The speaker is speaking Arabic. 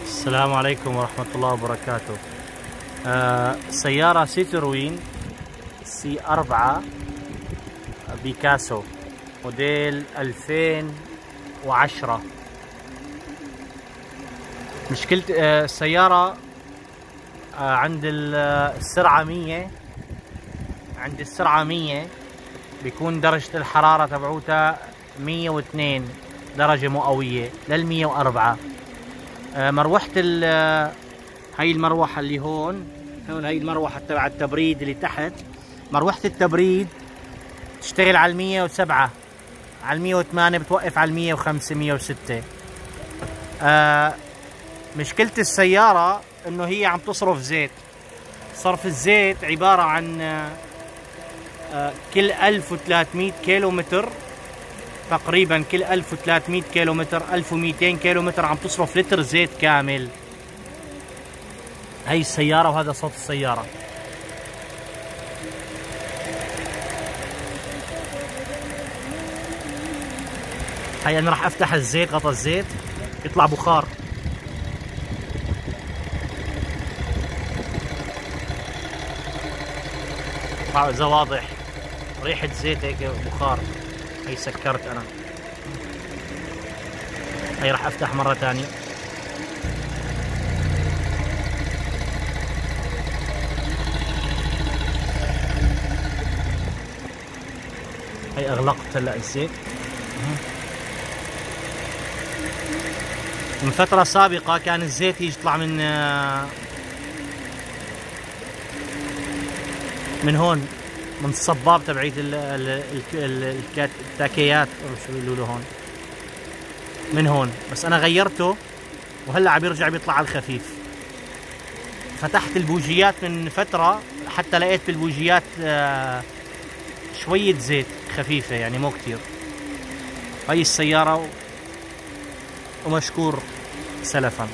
السلام عليكم ورحمة الله وبركاته. سيارة سيتروين C4 بيكاسو موديل 2010. مشكلة السيارة عند السرعة 100، عند السرعة 100 بيكون درجة الحرارة تبعوتها 102 درجة مئوية لل 104. مروحة هاي المروحة اللي هون هاي المروحة تبع التبريد اللي تحت، مروحة التبريد تشتغل على 107، على 108، بتوقف على 105 106. مشكلة السيارة انه هي عم تصرف زيت. صرف الزيت عبارة عن كل 1300 كيلو متر تقريبا، كل 1300 كيلو متر 1200 كيلو متر عم تصرف لتر زيت كامل. هي السيارة وهذا صوت السيارة. هي انا راح افتح الزيت، غطا الزيت يطلع بخار. اذا واضح ريحة زيت هيك بخار. هي سكرت انا. هي راح افتح مرة ثانية. هي اغلقت هلا الزيت. من فترة سابقة كان الزيت يطلع من هون، من الصباب تبعيت التاكيات او شو بيقولوا له هون، من هون، بس انا غيرته وهلا عم يرجع بيطلع على الخفيف. فتحت البوجيات من فترة حتى لقيت بالبوجيات شوية زيت خفيفة، يعني مو كتير. هاي السيارة ومشكور سلفا.